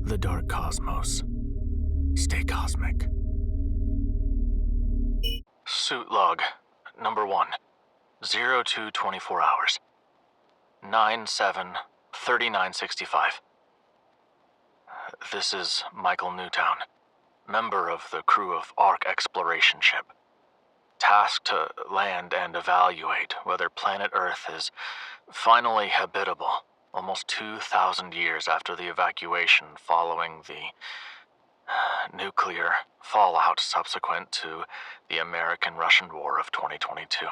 The Dark Cosmos. Stay cosmic. Suit log, number 1, 0224 hours, 9/7/3965. This is Michael Newtown, member of the crew of Ark exploration ship, tasked to land and evaluate whether planet Earth is finally habitable, almost 2,000 years after the evacuation following the nuclear fallout subsequent to the American-Russian War of 2022.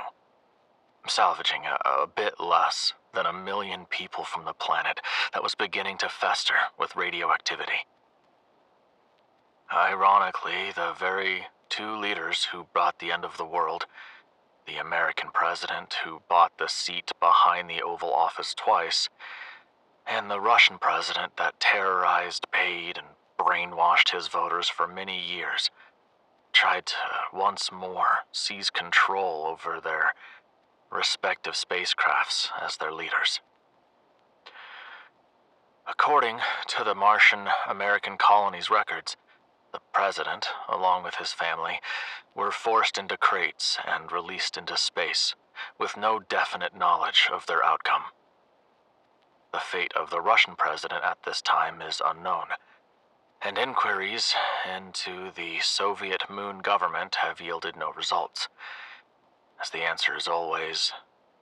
Salvaging a bit less than 1 million people from the planet that was beginning to fester with radioactivity. Ironically, the very 2 leaders who brought the end of the world, the American president who bought the seat behind the Oval Office twice, and the Russian president that terrorized, paid, and brainwashed his voters for many years, tried to once more seize control over their respective spacecrafts as their leaders. According to the Martian American colony's records, the president, along with his family, were forced into crates and released into space, with no definite knowledge of their outcome. The fate of the Russian president at this time is unknown, and inquiries into the Soviet moon government have yielded no results. As the answer is always,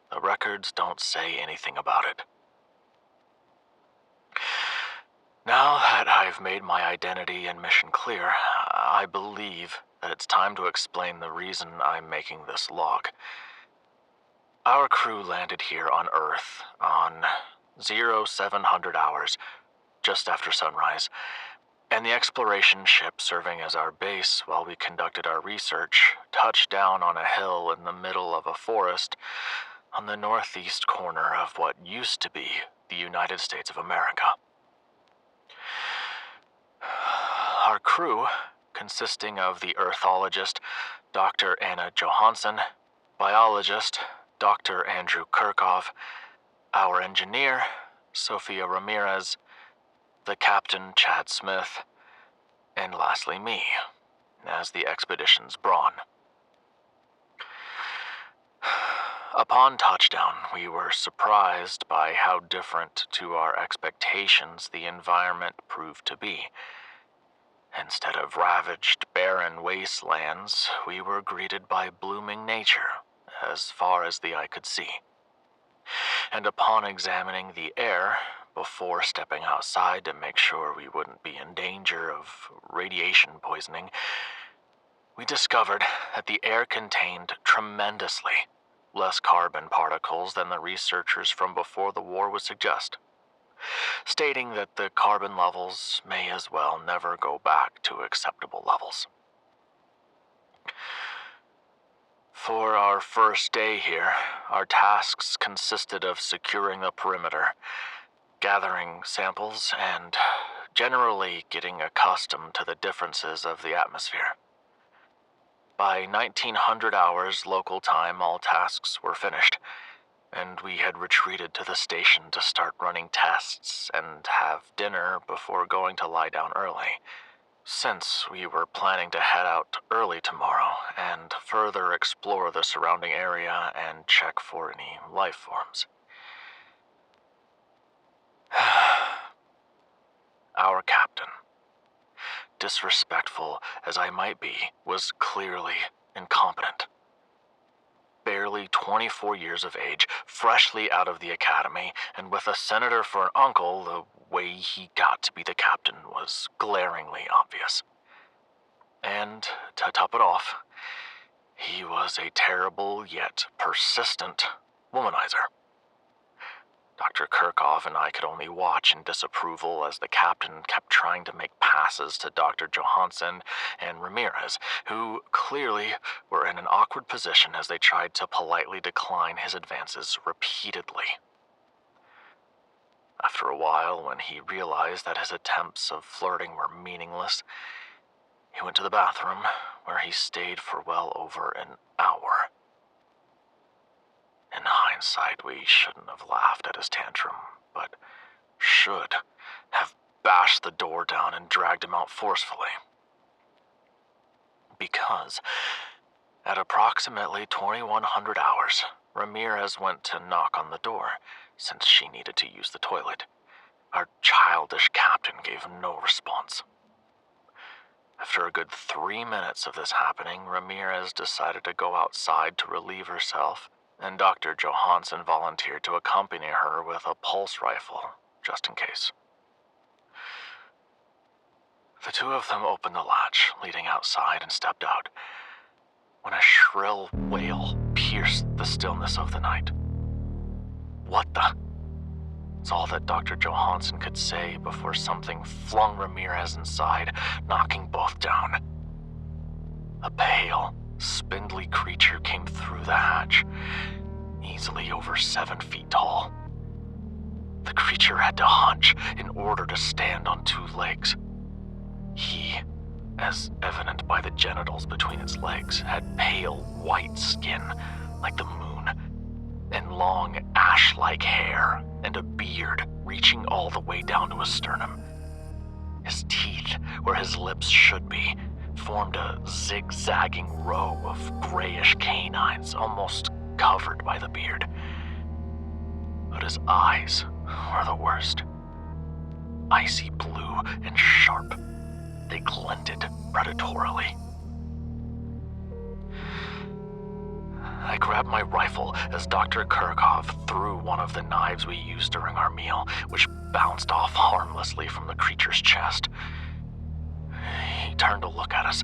the records don't say anything about it. Now that I've made my identity and mission clear, I believe that it's time to explain the reason I'm making this log. Our crew landed here on Earth on 0700 hours, just after sunrise, and the exploration ship serving as our base while we conducted our research touched down on a hill in the middle of a forest on the northeast corner of what used to be the United States of America. Our crew, consisting of the earthologist Dr. Anna Johansson, biologist Dr. Andrew Kirchhoff, our engineer Sophia Ramirez, the captain Chad Smith, and lastly me, as the expedition's brawn. Upon touchdown, we were surprised by how different to our expectations the environment proved to be. Instead of ravaged, barren wastelands, we were greeted by blooming nature, as far as the eye could see. And upon examining the air, before stepping outside to make sure we wouldn't be in danger of radiation poisoning, we discovered that the air contained tremendously less carbon particles than the researchers from before the war would suggest, stating that the carbon levels may as well never go back to acceptable levels. For our first day here, our tasks consisted of securing the perimeter, gathering samples, and generally getting accustomed to the differences of the atmosphere. By 1900 hours local time, all tasks were finished, and we had retreated to the station to start running tests and have dinner before going to lie down early, since we were planning to head out early tomorrow and further explore the surrounding area and check for any life forms. Our captain, disrespectful as I might be, was clearly incompetent. Barely 24 years of age, freshly out of the academy, and with a senator for an uncle, the way he got to be the captain was glaringly obvious. And to top it off, he was a terrible yet persistent womanizer. Dr. Kirchhoff and I could only watch in disapproval as the captain kept trying to make passes to Dr. Johansson and Ramirez, who clearly were in an awkward position as they tried to politely decline his advances repeatedly. After a while, when he realized that his attempts of flirting were meaningless, he went to the bathroom, where he stayed for well over an hour. In hindsight, we shouldn't have laughed at his tantrum, but should have bashed the door down and dragged him out forcefully. Because at approximately 2100 hours, Ramirez went to knock on the door, since she needed to use the toilet. Our childish captain gave no response. After a good 3 minutes of this happening, Ramirez decided to go outside to relieve herself, and Dr. Johansson volunteered to accompany her with a pulse rifle, just in case. The two of them opened the latch, leading outside, and stepped out, when a shrill wail pierced the stillness of the night. "What the?" It's all that Dr. Johansson could say before something flung Ramirez inside, knocking both down. A pale, spindly creature came through the hatch, easily over 7 feet tall. The creature had to hunch in order to stand on 2 legs. He, as evident by the genitals between its legs, had pale white skin like the moon, and long ash-like hair and a beard reaching all the way down to his sternum. His teeth, where his lips should be, formed a zigzagging row of grayish canines almost covered by the beard. But his eyes were the worst. Icy blue and sharp, they glinted predatorily. I grabbed my rifle as Dr. Kirchhoff threw one of the knives we used during our meal, which bounced off harmlessly from the creature's chest. He turned to look at us,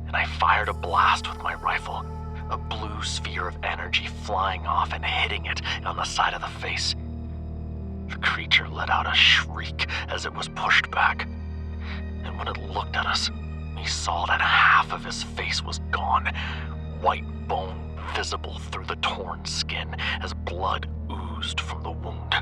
and I fired a blast with my rifle, a blue sphere of energy flying off and hitting it on the side of the face. The creature let out a shriek as it was pushed back, and when it looked at us, we saw that half of his face was gone, white bone visible through the torn skin as blood oozed from the wound.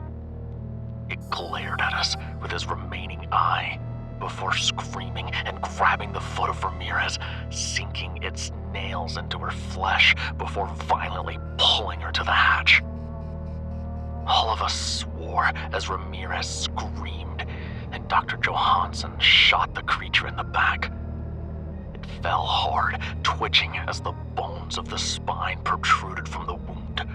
It glared at us with his remaining eye before screaming and grabbing the foot of Ramirez, sinking its nails into her flesh before violently pulling her to the hatch. All of us swore as Ramirez screamed, and Dr. Johansson shot the creature in the back. It fell hard, twitching as the bones of the spine protruded from the wound.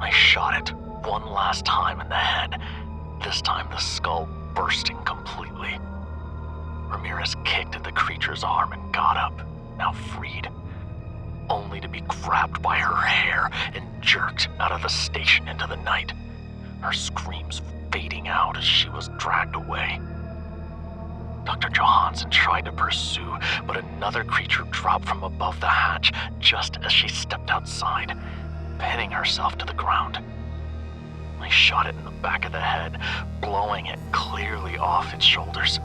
I shot it one last time in the head, this time the skull bursting completely. Ramirez kicked at the creature's arm and got up, now freed, only to be grabbed by her hair and jerked out of the station into the night, her screams fading out as she was dragged away. Dr. Johansson tried to pursue, but another creature dropped from above the hatch just as she stepped outside, pinning herself to the ground. I shot it in the back of the head, blowing it clearly off its shoulders.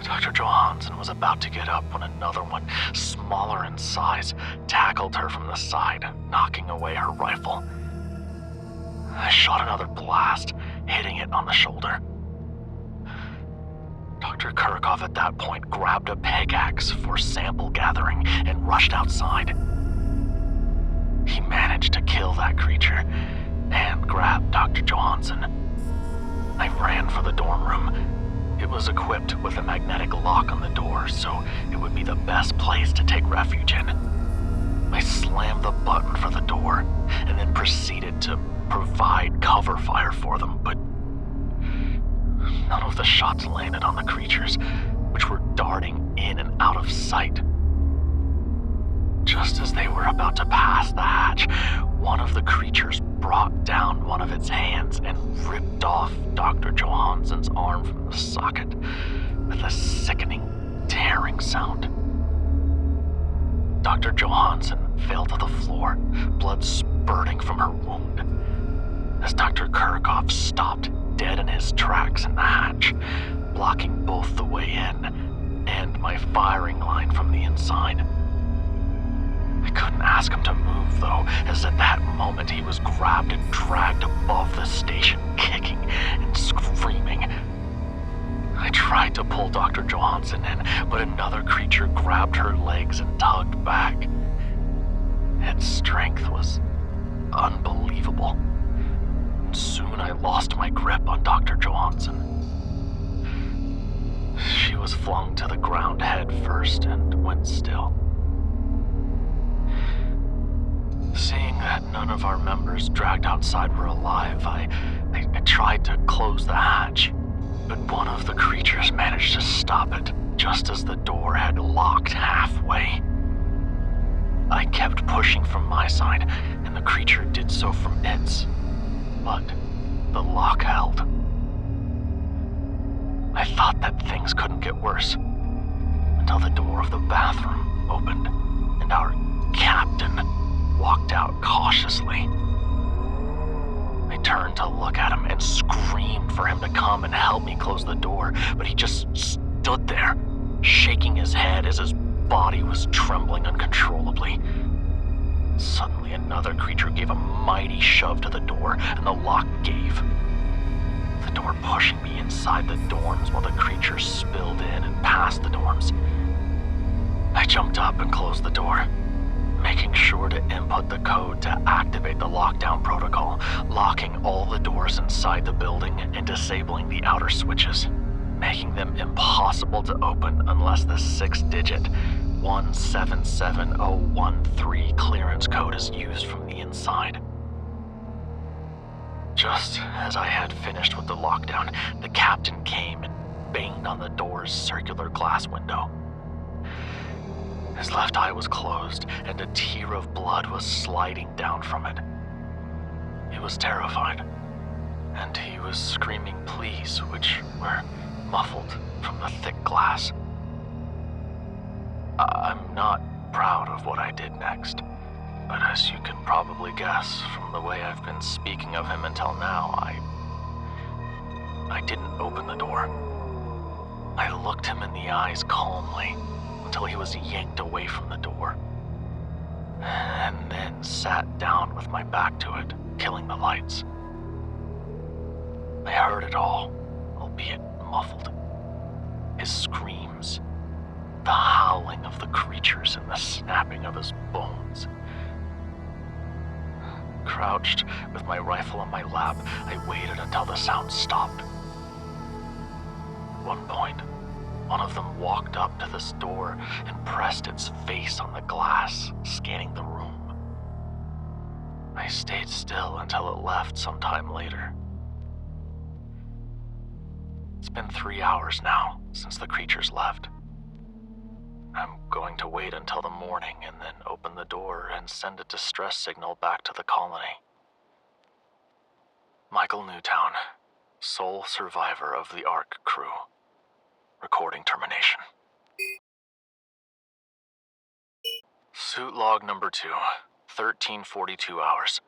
Dr. Johansson was about to get up when another one, smaller in size, tackled her from the side, knocking away her rifle. I shot another blast, hitting it on the shoulder. Dr. Kirchhoff at that point grabbed a pickaxe for sample gathering and rushed outside. He managed to kill that creature and grabbed Dr. Johansson. I ran for the dorm room. It was equipped with a magnetic lock on the door, so it would be the best place to take refuge in. I slammed the button for the door and then proceeded to provide cover fire for them, but none of the shots landed on the creatures, which were darting in and out of sight. Just as they were about to pass the hatch, one of the creatures brought down one of its hands and ripped off Dr. Johansson's arm from the socket with a sickening, tearing sound. Dr. Johansson fell to the floor, blood spurting from her wound, as Dr. Kirchhoff stopped dead in his tracks in the hatch, blocking both the way in and my firing line from the inside. I couldn't ask him to move, though, as at that moment he was grabbed and dragged above the station, kicking and screaming. I tried to pull Dr. Johansson in, but another creature grabbed her legs and tugged back. Its strength was unbelievable. Soon I lost my grip on Dr. Johansson. was flung to the ground head first and went still. Seeing that none of our members dragged outside were alive, I tried to close the hatch, but one of the creatures managed to stop it just as the door had locked halfway. I kept pushing from my side, and the creature did so from its, but the lock held. I thought that things couldn't get worse until the door of the bathroom opened and our captain walked out cautiously. I turned to look at him and screamed for him to come and help me close the door, but he just stood there, shaking his head as his body was trembling uncontrollably. Suddenly, another creature gave a mighty shove to the door, and the lock gave. The door pushing me inside the dorms while the creature spilled in and past the dorms. I jumped up and closed the door, making sure to input the code to activate the lockdown protocol, locking all the doors inside the building and disabling the outer switches, making them impossible to open unless the 6-digit 177013 clearance code is used from the inside. Just as I had finished with the lockdown, the captain came and banged on the door's circular glass window. His left eye was closed, and a tear of blood was sliding down from it. He was terrified, and he was screaming pleas, which were muffled from the thick glass. I'm not proud of what I did next, but as you can probably guess from the way I've been speaking of him until now, I didn't open the door. I looked him in the eyes calmly until he was yanked away from the door, and then sat down with my back to it, killing the lights. I heard it all, albeit muffled. His screams, the howling of the creatures, and the snapping of his bones. Crouched with my rifle on my lap, I waited until the sound stopped. At one point, one of them walked up to this door and pressed its face on the glass, scanning the room. I stayed still until it left some time later. It's been 3 hours now since the creatures left. I'm going to wait until the morning and then open the door and send a distress signal back to the colony. Michael Newtown, sole survivor of the Ark crew. Recording termination. Suit log number 2, 1342 hours,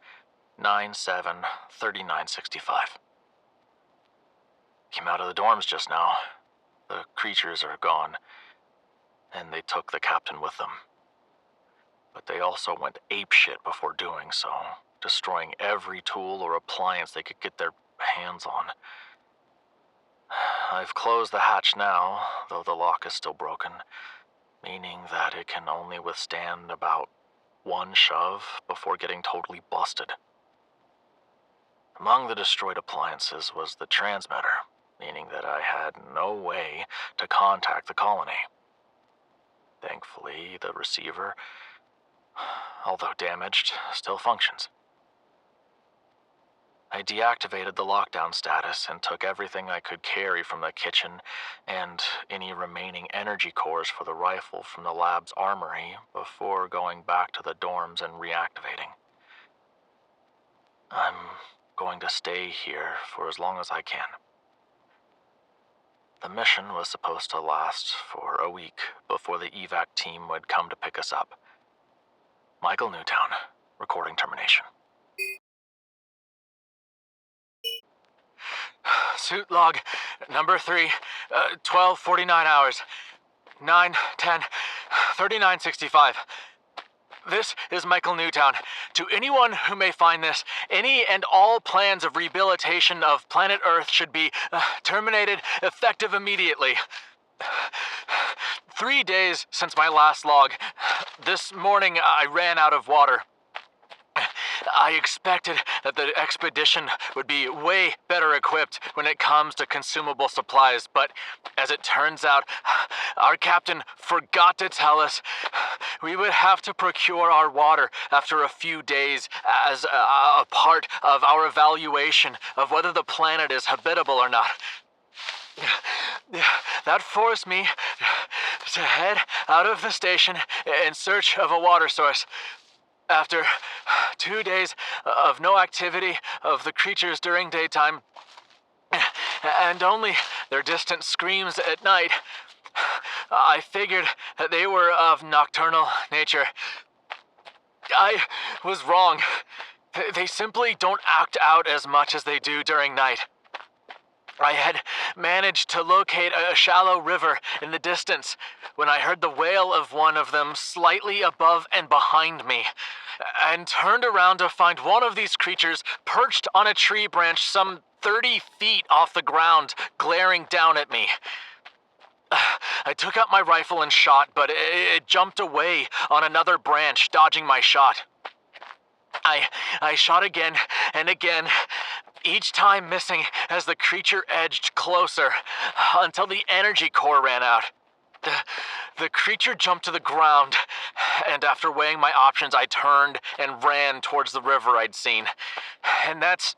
9/7/3965. Came out of the dorms just now. The creatures are gone, and they took the captain with them. But they also went apeshit before doing so, destroying every tool or appliance they could get their hands on. I've closed the hatch now, though the lock is still broken, meaning that it can only withstand about one shove before getting totally busted. Among the destroyed appliances was the transmitter, meaning that I had no way to contact the colony. Thankfully, the receiver, although damaged, still functions. I deactivated the lockdown status and took everything I could carry from the kitchen and any remaining energy cores for the rifle from the lab's armory before going back to the dorms and reactivating. I'm going to stay here for as long as I can. The mission was supposed to last for a week before the evac team would come to pick us up. Michael Newtown, recording termination. Suit log number 3, 1249 hours, 9/10/3965. This is Michael Newtown. To anyone who may find this, any and all plans of rehabilitation of planet Earth should be terminated effective immediately. 3 days since my last log. This morning I ran out of water. I expected that the expedition would be way better equipped when it comes to consumable supplies, but as it turns out, our captain forgot to tell us we would have to procure our water after a few days as a part of our evaluation of whether the planet is habitable or not. That forced me to head out of the station in search of a water source. After 2 days of no activity of the creatures during daytime, and only their distant screams at night, I figured that they were of nocturnal nature. I was wrong. They simply don't act out as much as they do during night. I had managed to locate a shallow river in the distance when I heard the wail of one of them slightly above and behind me, and turned around to find one of these creatures perched on a tree branch some 30 feet off the ground, glaring down at me. I took out my rifle and shot, but it jumped away on another branch, dodging my shot. I shot again and again, each time missing as the creature edged closer, until the energy core ran out. The creature jumped to the ground, and after weighing my options, I turned and ran towards the river I'd seen. And that's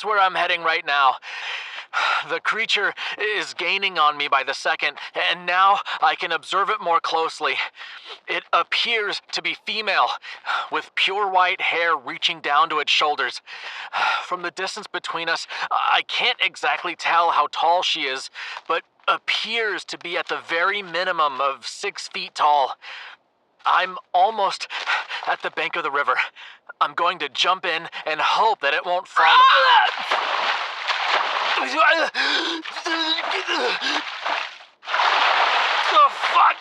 where I'm heading right now. The creature is gaining on me by the second, and now I can observe it more closely. It appears to be female, with pure white hair reaching down to its shoulders. From the distance between us, I can't exactly tell how tall she is, but appears to be at the very minimum of 6 feet tall. I'm almost at the bank of the river. I'm going to jump in and hope that it won't fall. The fuck?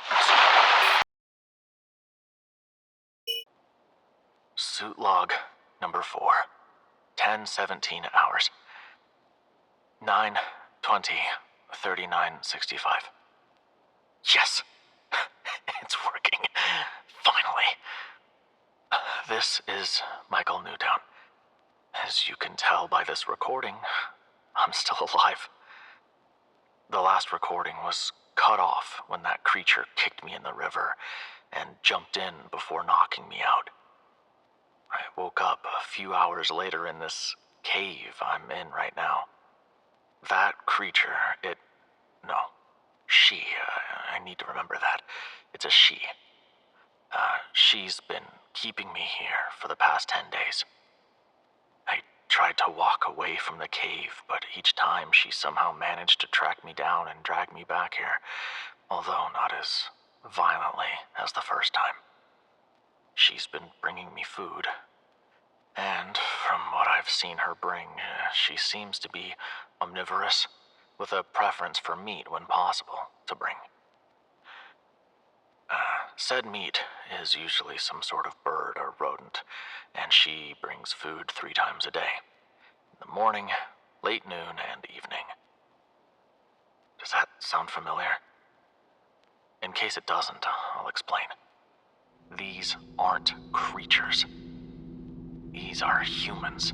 Suit log number 4. 10:17 hours. 9:20:39:65. Yes. It's working. Finally. This is Michael Newtown. As you can tell by this recording, I'm still alive. The last recording was cut off when that creature kicked me in the river and jumped in before knocking me out. I woke up a few hours later in this cave I'm in right now. That creature, she, I need to remember that. It's a she. She's been keeping me here for the past 10 days. I tried to walk away from the cave, but each time she somehow managed to track me down and drag me back here, although not as violently as the first time. She's been bringing me food, and from what I've seen her bring, she seems to be omnivorous, with a preference for meat when possible to bring. Said meat is usually some sort of bird or rodent, and she brings food 3 times a day. In the morning, late noon, and evening. Does that sound familiar? In case it doesn't, I'll explain. These aren't creatures. These are humans.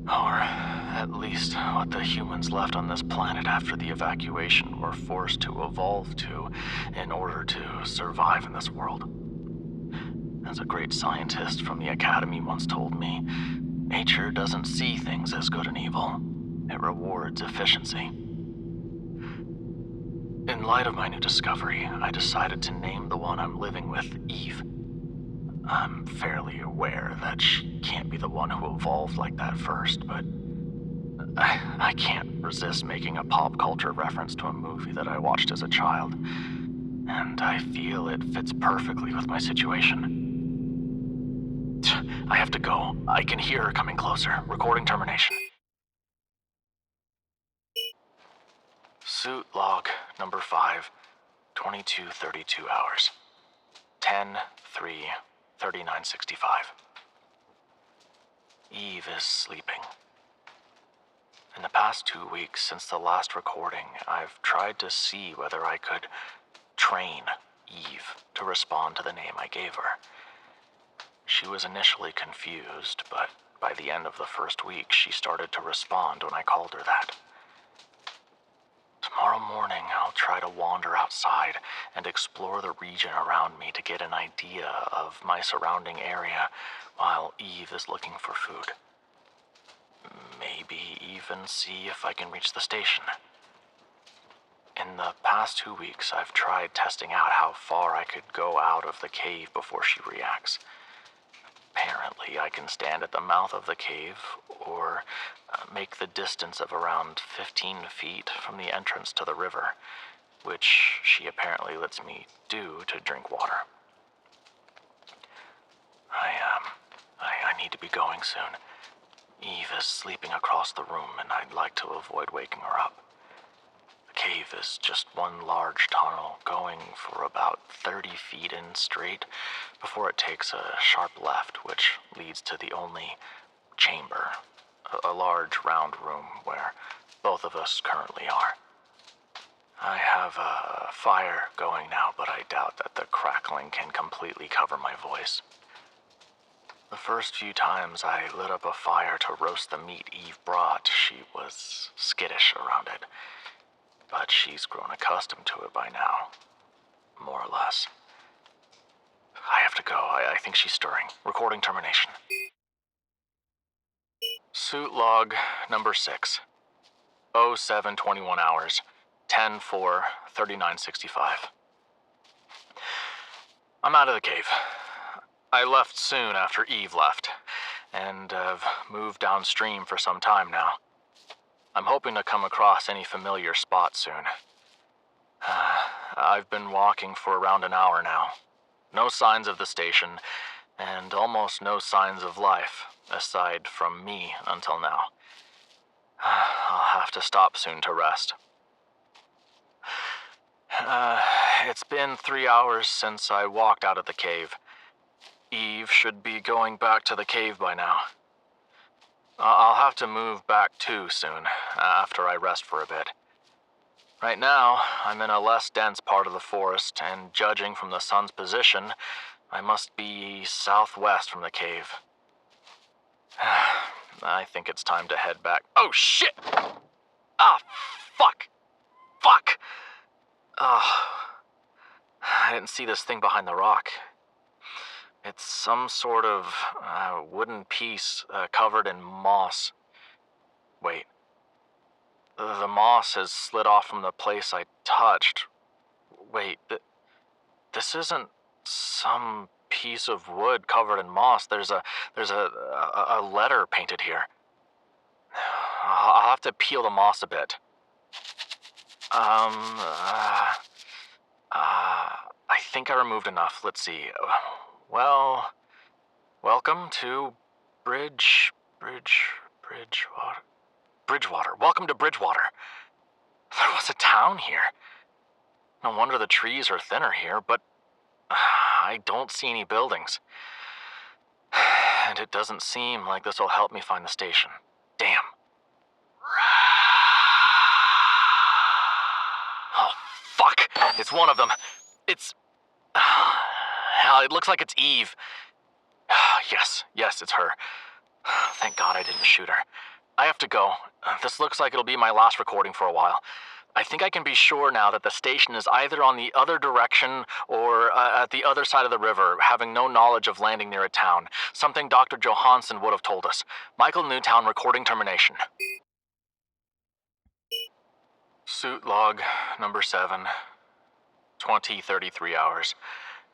Or at least what the humans left on this planet after the evacuation were forced to evolve to in order to survive in this world. As a great scientist from the Academy once told me, nature doesn't see things as good and evil. It rewards efficiency. In light of my new discovery, I decided to name the one I'm living with Eve. I'm fairly aware that she can't be the one who evolved like that first, but I can't resist making a pop culture reference to a movie that I watched as a child, and I feel it fits perfectly with my situation. I have to go. I can hear her coming closer. Recording termination. Suit log number 5, 22:32 hours. 10:3:39:65. Eve is sleeping. In the past 2 weeks since the last recording, I've tried to see whether I could train Eve to respond to the name I gave her. She was initially confused, but by the end of the first week, she started to respond when I called her that. Tomorrow morning, I'll try to wander outside and explore the region around me to get an idea of my surrounding area while Eve is looking for food. Maybe even see if I can reach the station. In the past 2 weeks, I've tried testing out how far I could go out of the cave before she reacts. Apparently, I can stand at the mouth of the cave or make the distance of around 15 feet from the entrance to the river, which she apparently lets me do to drink water. I need to be going soon. Eve is sleeping across the room, and I'd like to avoid waking her up. The cave is just one large tunnel going for about 30 feet in straight before it takes a sharp left, which leads to the only chamber, a large round room where both of us currently are. I have a fire going now, but I doubt that the crackling can completely cover my voice. The first few times I lit up a fire to roast the meat Eve brought, she was skittish around it. But she's grown accustomed to it by now, more or less. I have to go. I think she's stirring. Recording termination. Suit log number 6. 0721 hours, 10/4, 3965. I'm out of the cave. I left soon after Eve left, and have moved downstream for some time now. I'm hoping to come across any familiar spots soon. I've been walking for around an hour now. No signs of the station, and almost no signs of life, aside from me until now. I'll have to stop soon to rest. It's been 3 hours since I walked out of the cave. Eve should be going back to the cave by now. I'll have to move back too soon, after I rest for a bit. Right now, I'm in a less dense part of the forest, and judging from the sun's position, I must be southwest from the cave. I think it's time to head back. Oh, shit! Ah, fuck! Fuck! I didn't see this thing behind the rock. It's some sort of wooden piece covered in moss. Wait. The moss has slid off from the place I touched. Wait, this isn't some piece of wood covered in moss. There's a letter painted here. I'll have to peel the moss a bit. I think I removed enough. Let's see. Well, welcome to Bridgewater. Welcome to Bridgewater. There was a town here. No wonder the trees are thinner here, but I don't see any buildings. And it doesn't seem like this will help me find the station. Damn. Oh, fuck. It's one of them. It's... Hell, it looks like it's Eve. Yes, it's her. Thank God I didn't shoot her. I have to go. This looks like it'll be my last recording for a while. I think I can be sure now that the station is either on the other direction or at the other side of the river, having no knowledge of landing near a town. Something Dr. Johansson would have told us. Michael Newtown, recording termination. Suit log number 7. 20:33 hours.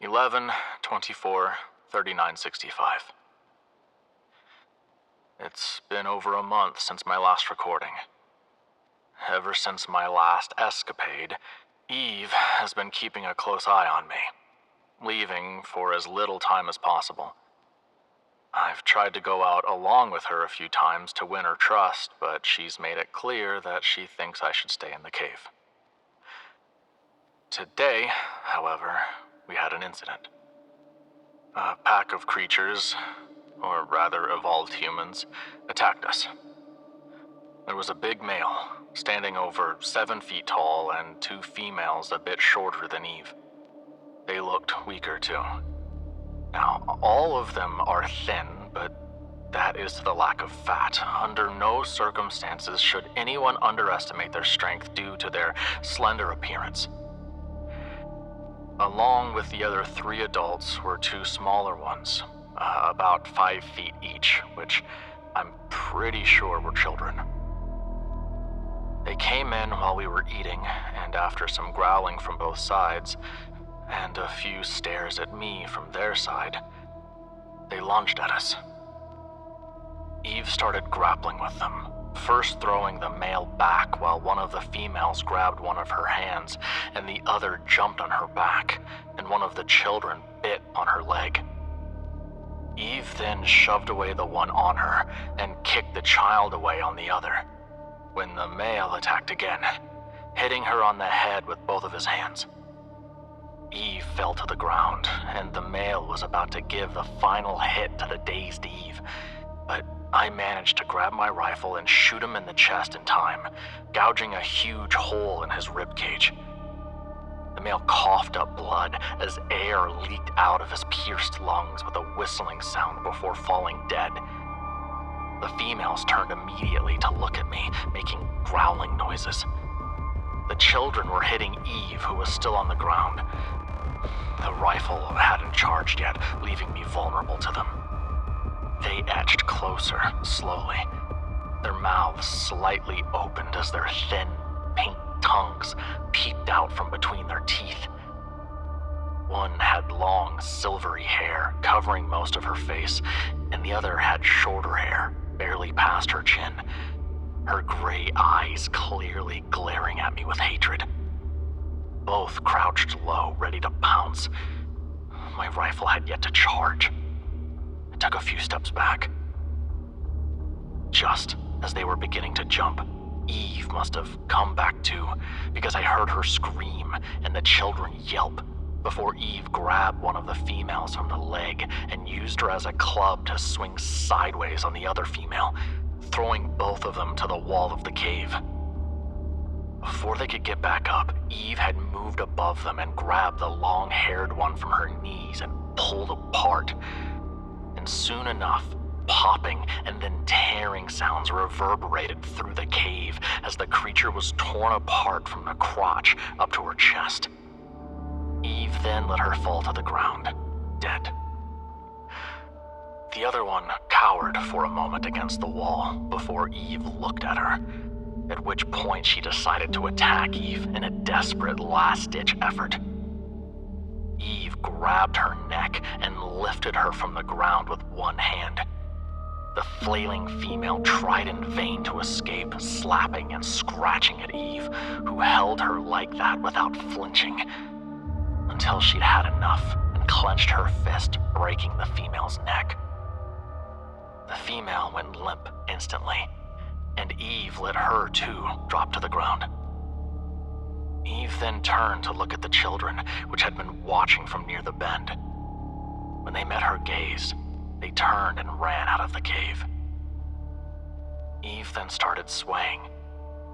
11/24, 3965. It's been over a month since my last recording. Ever since my last escapade, Eve has been keeping a close eye on me, leaving for as little time as possible. I've tried to go out along with her a few times to win her trust, but she's made it clear that she thinks I should stay in the cave. Today, however, we had an incident. A pack of creatures, or rather evolved humans, attacked us. There was a big male, standing over 7 feet tall, and 2 females a bit shorter than Eve. They looked weaker too. Now, all of them are thin, but that is the lack of fat. Under no circumstances should anyone underestimate their strength due to their slender appearance. Along with the other 3 adults were 2 smaller ones, about 5 feet each, which I'm pretty sure were children. They came in while we were eating, and after some growling from both sides, and a few stares at me from their side, they lunged at us. Eve started grappling with them, first throwing the male back while one of the females grabbed one of her hands and the other jumped on her back, and one of the children bit on her leg. Eve then shoved away the one on her and kicked the child away on the other, when the male attacked again, hitting her on the head with both of his hands. Eve fell to the ground, and the male was about to give the final hit to the dazed Eve, but I managed to grab my rifle and shoot him in the chest in time, gouging a huge hole in his ribcage. The male coughed up blood as air leaked out of his pierced lungs with a whistling sound before falling dead. The females turned immediately to look at me, making growling noises. The children were hitting Eve, who was still on the ground. The rifle hadn't charged yet, leaving me vulnerable to them. They edged closer, slowly, their mouths slightly opened as their thin, pink tongues peeked out from between their teeth. One had long, silvery hair covering most of her face, and the other had shorter hair, barely past her chin, her gray eyes clearly glaring at me with hatred. Both crouched low, ready to pounce. My rifle had yet to charge. I took a few steps back. Just as they were beginning to jump, Eve must have come back too, because I heard her scream and the children yelp before Eve grabbed one of the females from the leg and used her as a club to swing sideways on the other female, throwing both of them to the wall of the cave. Before they could get back up, Eve had moved above them and grabbed the long-haired one from her knees and pulled apart. And soon enough, popping and then tearing sounds reverberated through the cave as the creature was torn apart from the crotch up to her chest. Eve then let her fall to the ground, dead. The other one cowered for a moment against the wall before Eve looked at her, at which point she decided to attack Eve in a desperate last-ditch effort. Eve grabbed her neck and lifted her from the ground with one hand. The flailing female tried in vain to escape, slapping and scratching at Eve, who held her like that without flinching, until she'd had enough and clenched her fist, breaking the female's neck. The female went limp instantly, and Eve let her too drop to the ground. Eve then turned to look at the children, which had been watching from near the bend. When they met her gaze, they turned and ran out of the cave. Eve then started swaying,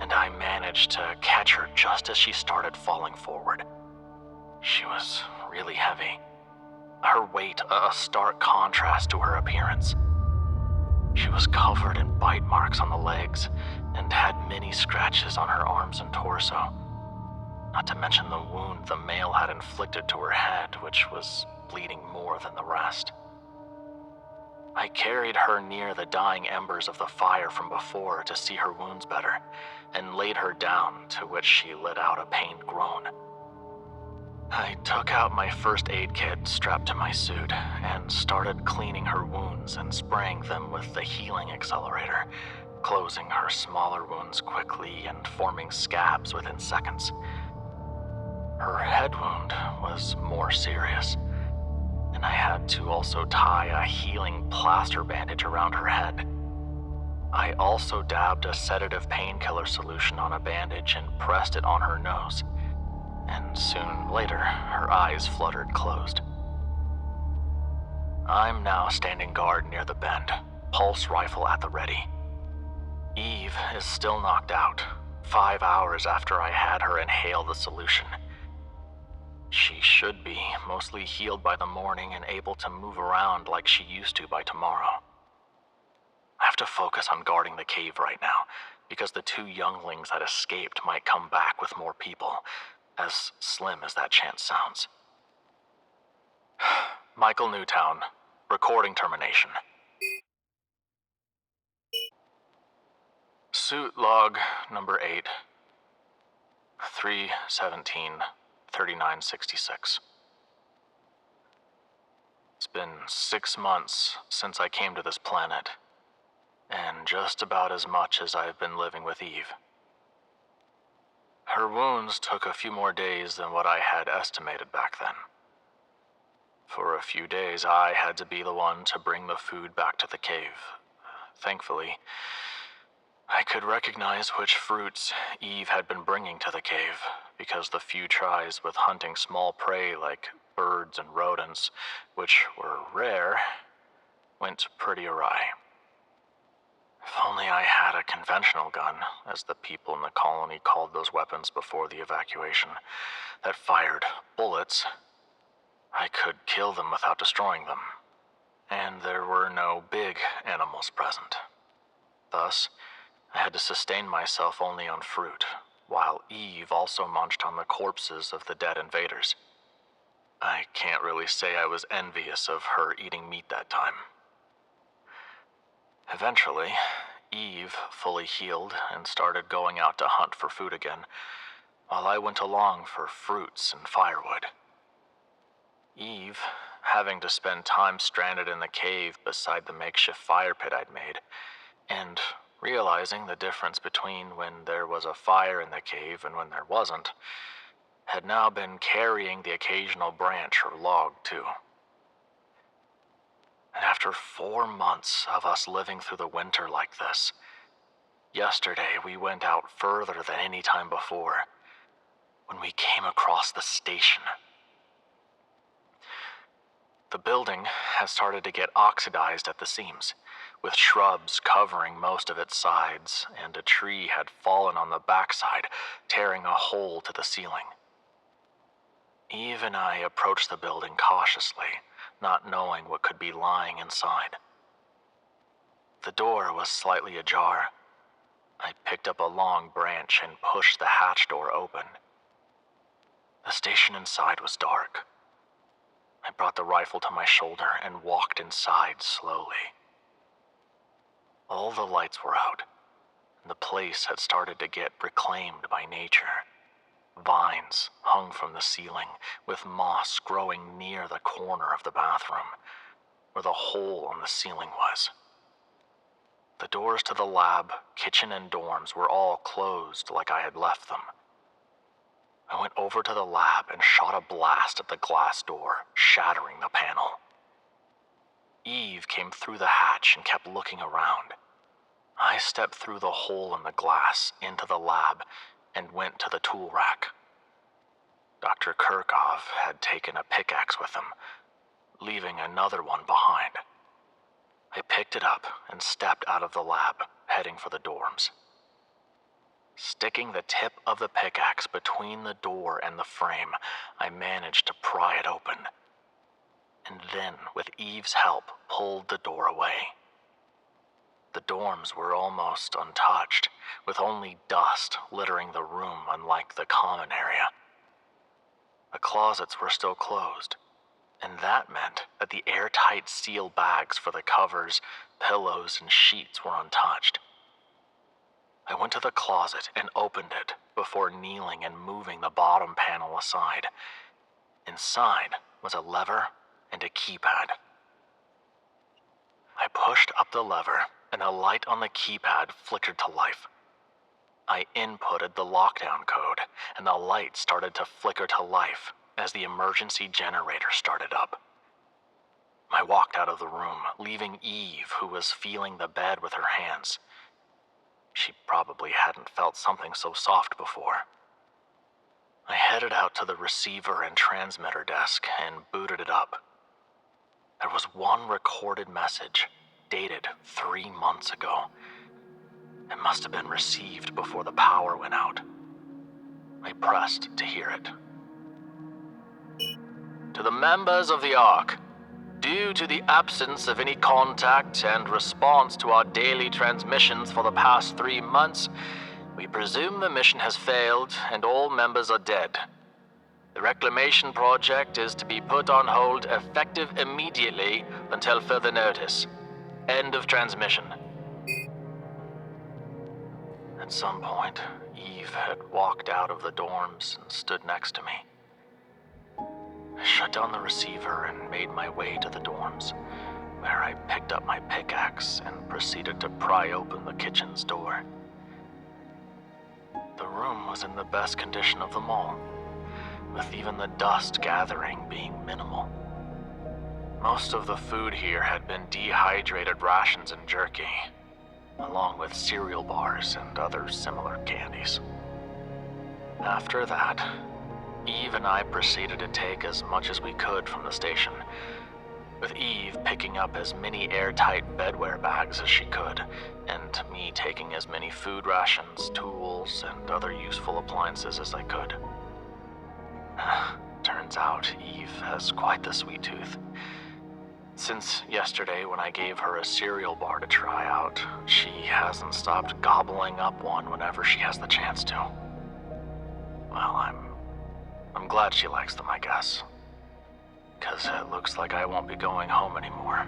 and I managed to catch her just as she started falling forward. She was really heavy, her weight a stark contrast to her appearance. She was covered in bite marks on the legs and had many scratches on her arms and torso, not to mention the wound the male had inflicted to her head, which was bleeding more than the rest. I carried her near the dying embers of the fire from before to see her wounds better, and laid her down, to which she let out a pained groan. I took out my first aid kit strapped to my suit and started cleaning her wounds and spraying them with the healing accelerator, closing her smaller wounds quickly and forming scabs within seconds. Her head wound was more serious, and I had to also tie a healing plaster bandage around her head. I also dabbed a sedative painkiller solution on a bandage and pressed it on her nose, and soon later, her eyes fluttered closed. I'm now standing guard near the bend, pulse rifle at the ready. Eve is still knocked out, 5 hours after I had her inhale the solution. She should be mostly healed by the morning and able to move around like she used to by tomorrow. I have to focus on guarding the cave right now, because the 2 younglings that escaped might come back with more people, as slim as that chance sounds. Michael Newtown, recording termination. Suit log number 8, 3/17/3966. It's been 6 months since I came to this planet, and just about as much as I've been living with Eve. Her wounds took a few more days than what I had estimated back then. For a few days, I had to be the one to bring the food back to the cave. Thankfully, I could recognize which fruits Eve had been bringing to the cave, because the few tries with hunting small prey like birds and rodents, which were rare, went pretty awry. If only I had a conventional gun, as the people in the colony called those weapons before the evacuation, that fired bullets, I could kill them without destroying them. And there were no big animals present. Thus, I had to sustain myself only on fruit, while Eve also munched on the corpses of the dead invaders. I can't really say I was envious of her eating meat that time. Eventually, Eve fully healed and started going out to hunt for food again, while I went along for fruits and firewood. Eve, having to spend time stranded in the cave beside the makeshift fire pit I'd made, and realizing the difference between when there was a fire in the cave and when there wasn't, had now been carrying the occasional branch or log too. And after 4 months of us living through the winter like this, yesterday we went out further than any time before, when we came across the station. The building had started to get oxidized at the seams, with shrubs covering most of its sides, and a tree had fallen on the backside, tearing a hole to the ceiling. Eve and I approached the building cautiously, not knowing what could be lying inside. The door was slightly ajar. I picked up a long branch and pushed the hatch door open. The station inside was dark. I brought the rifle to my shoulder and walked inside slowly. All the lights were out, and the place had started to get reclaimed by nature. Vines hung from the ceiling, with moss growing near the corner of the bathroom, where the hole on the ceiling was. The doors to the lab, kitchen, and dorms were all closed like I had left them. I went over to the lab and shot a blast at the glass door, shattering the panel. Eve came through the hatch and kept looking around. I stepped through the hole in the glass into the lab and went to the tool rack. Dr. Kirchhoff had taken a pickaxe with him, leaving another one behind. I picked it up and stepped out of the lab, heading for the dorms. Sticking the tip of the pickaxe between the door and the frame, I managed to pry it open, and then, with Eve's help, pulled the door away. The dorms were almost untouched, with only dust littering the room unlike the common area. The closets were still closed, and that meant that the airtight seal bags for the covers, pillows, and sheets were untouched. I went to the closet and opened it before kneeling and moving the bottom panel aside. Inside was a lever and a keypad. I pushed up the lever, and a light on the keypad flickered to life. I inputted the lockdown code, and the light started to flicker to life as the emergency generator started up. I walked out of the room, leaving Eve, who was feeling the bed with her hands. She probably hadn't felt something so soft before. I headed out to the receiver and transmitter desk and booted it up. There was one recorded message, dated 3 months ago. It must have been received before the power went out. I pressed to hear it. To the members of the Ark, due to the absence of any contact and response to our daily transmissions for the past 3 months, we presume the mission has failed and all members are dead. The reclamation project is to be put on hold effective immediately until further notice. End of transmission. At some point, Eve had walked out of the dorms and stood next to me. I shut down the receiver and made my way to the dorms, where I picked up my pickaxe and proceeded to pry open the kitchen's door. The room was in the best condition of them all, with even the dust gathering being minimal. Most of the food here had been dehydrated rations and jerky, along with cereal bars and other similar candies. After that, Eve and I proceeded to take as much as we could from the station, with Eve picking up as many airtight bedware bags as she could, and me taking as many food rations, tools, and other useful appliances as I could. Turns out Eve has quite the sweet tooth. Since yesterday when I gave her a cereal bar to try out, she hasn't stopped gobbling up one whenever she has the chance to. Well, I'm glad she likes them, I guess. 'Cause it looks like I won't be going home anymore.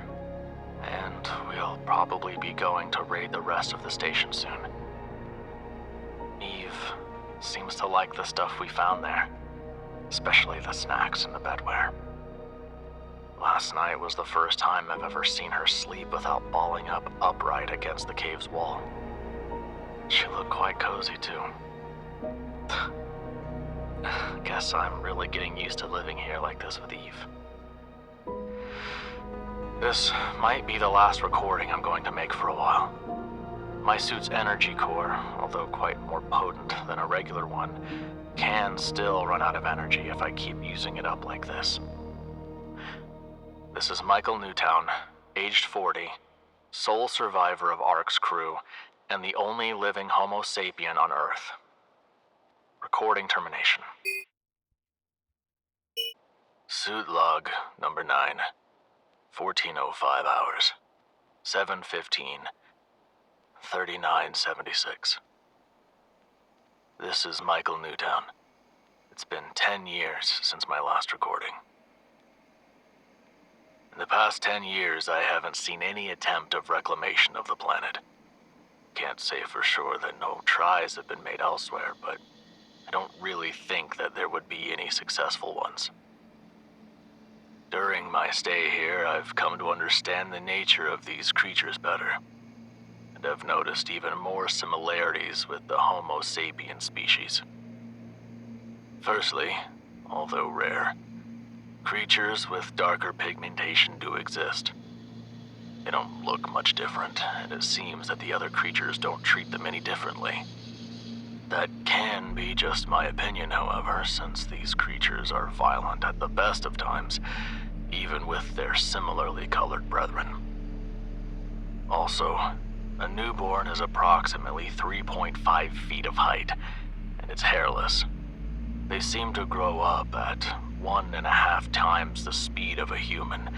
And we'll probably be going to raid the rest of the station soon. Eve seems to like the stuff we found there, especially the snacks and the bedware. Last night was the first time I've ever seen her sleep without balling up upright against the cave's wall. She looked quite cozy, too. Guess I'm really getting used to living here like this with Eve. This might be the last recording I'm going to make for a while. My suit's energy core, although quite more potent than a regular one, can still run out of energy if I keep using it up like this. This is Michael Newtown, aged 40, sole survivor of Ark's crew, and the only living Homo sapien on Earth. Recording termination. Suit log number 9, 14:05 hours, 7:15, 39:76. This is Michael Newtown. It's been 10 years since my last recording. In the past 10 years, I haven't seen any attempt of reclamation of the planet. Can't say for sure that no tries have been made elsewhere, but I don't really think that there would be any successful ones. During my stay here, I've come to understand the nature of these creatures better, and I've noticed even more similarities with the Homo sapien species. Firstly, although rare, creatures with darker pigmentation do exist. They don't look much different, and it seems that the other creatures don't treat them any differently. That can be just my opinion, however, since these creatures are violent at the best of times, even with their similarly colored brethren. Also, a newborn is approximately 3.5 feet of height, and it's hairless. They seem to grow up at 1.5 times the speed of a human,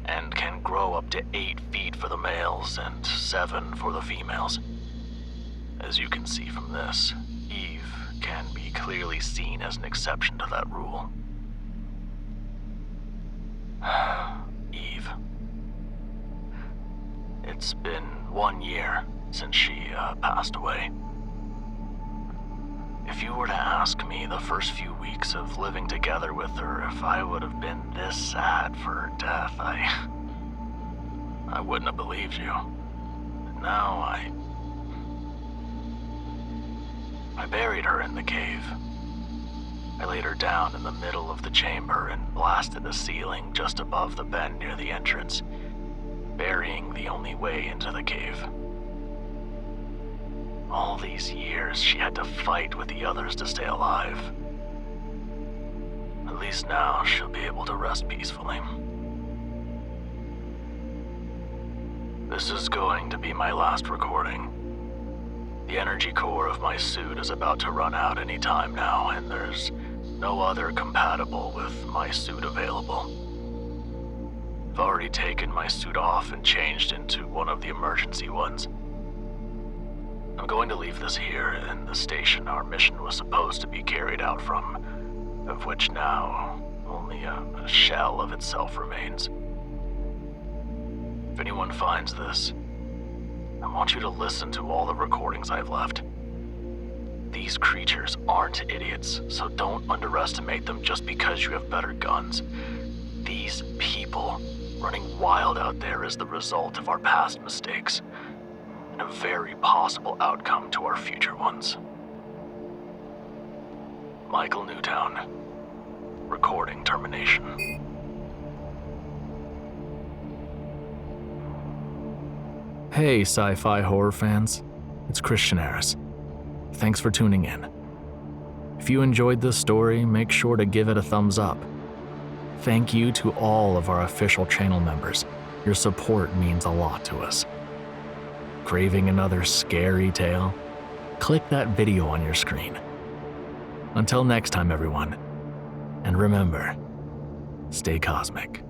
and can grow up to 8 feet for the males and 7 for the females. As you can see from this, Eve can be clearly seen as an exception to that rule. Eve. It's been 1 year since she passed away. If you were to ask me the first few weeks of living together with her if I would have been this sad for her death, I wouldn't have believed you. But now I buried her in the cave. I laid her down in the middle of the chamber and blasted the ceiling just above the bend near the entrance, burying the only way into the cave. All these years, she had to fight with the others to stay alive. At least now, she'll be able to rest peacefully. This is going to be my last recording. The energy core of my suit is about to run out any time now, and there's No other compatible with my suit available. I've already taken my suit off and changed into one of the emergency ones. I'm going to leave this here in the station our mission was supposed to be carried out from, of which now only a shell of itself remains. If anyone finds this, I want you to listen to all the recordings I've left. These creatures aren't idiots, so don't underestimate them just because you have better guns. These people running wild out there is the result of our past mistakes, and a very possible outcome to our future ones. Michael Newtown. Recording termination. Hey, sci-fi horror fans. It's Christian Harris. Thanks for tuning in. If you enjoyed this story, make sure to give it a thumbs up. Thank you to all of our official channel members. Your support means a lot to us. Craving another scary tale? Click that video on your screen. Until next time, everyone. And remember, stay cosmic.